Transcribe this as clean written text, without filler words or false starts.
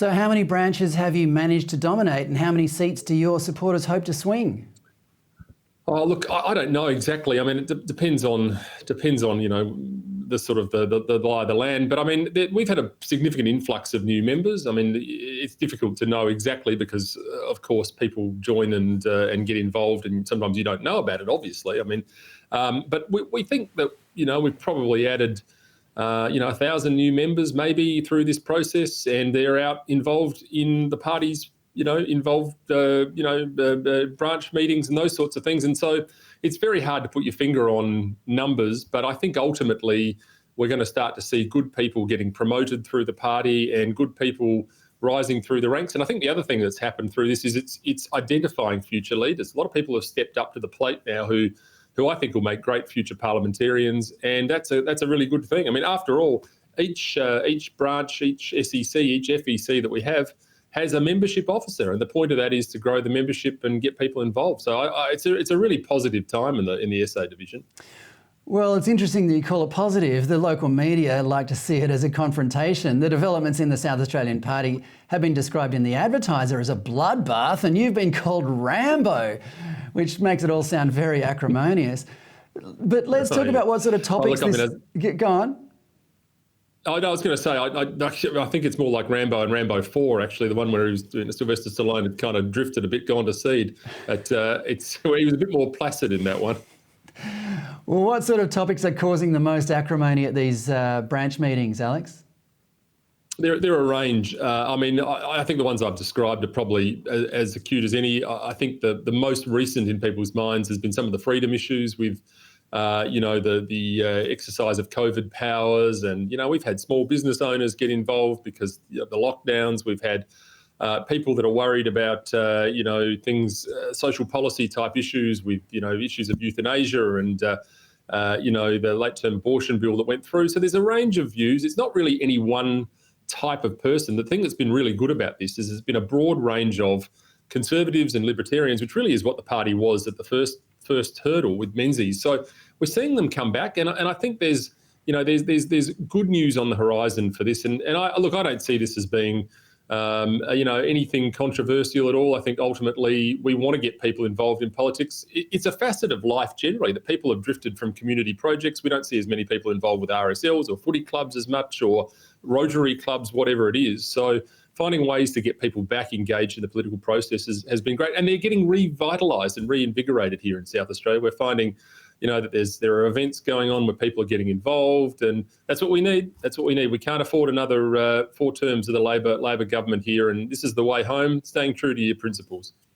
So how many branches have you managed to dominate, and how many seats do your supporters hope to swing? Oh, look, I don't know exactly. I mean, it depends on the sort of the lie of the land. But I mean, we've had a significant influx of new members. I mean, it's difficult to know exactly because, of course, people join and get involved, and sometimes you don't know about it. Obviously, I mean, but we think that we've probably added 1,000 new members maybe through this process, and they're out involved in the party's involved, branch meetings and those sorts of things. And so it's very hard to put your finger on numbers, but I think ultimately we're going to start to see good people getting promoted through the party and good people rising through the ranks. And I think the other thing that's happened through this is it's identifying future leaders. A lot of people have stepped up to the plate now who I think will make great future parliamentarians, and that's a really good thing. I mean, after all, each branch, each SEC, each FEC that we have has a membership officer, and the point of that is to grow the membership and get people involved. So it's a really positive time in the SA division. Well, it's interesting that you call it positive. The local media like to see it as a confrontation. The developments in the South Australian Party have been described in the Advertiser as a bloodbath, and you've been called Rambo, which makes it all sound very acrimonious. But let's talk about what sort of topics Go on. I was going to say, I think it's more like Rambo and Rambo 4, actually, the one where he was doing Sylvester Stallone had kind of drifted a bit, gone to seed. But he was a bit more placid in that one. Well, what sort of topics are causing the most acrimony at these branch meetings, Alex? There are a range. I mean, I think the ones I've described are probably as acute as any. I think the most recent in people's minds has been some of the freedom issues with the exercise of COVID powers. And, we've had small business owners get involved because of the lockdowns. We've had people that are worried about, things, social policy type issues with, issues of euthanasia and, the late-term abortion bill that went through. So there's a range of views. It's not really any one type of person. The thing that's been really good about this is there's been a broad range of conservatives and libertarians, which really is what the party was at the first hurdle with Menzies. So we're seeing them come back, and I think there's good news on the horizon for this. And I don't see this as being anything controversial at all. I think ultimately we want to get people involved in politics. It's a facet of life generally that people have drifted from community projects. We don't see as many people involved with RSLs or footy clubs as much, or Rotary clubs, whatever it is. So finding ways to get people back engaged in the political process has been great. And they're getting revitalised and reinvigorated here in South Australia. We're finding that there are events going on where people are getting involved, and that's what we need. We can't afford another 4 terms of the Labor government here, and this is the way home, staying true to your principles.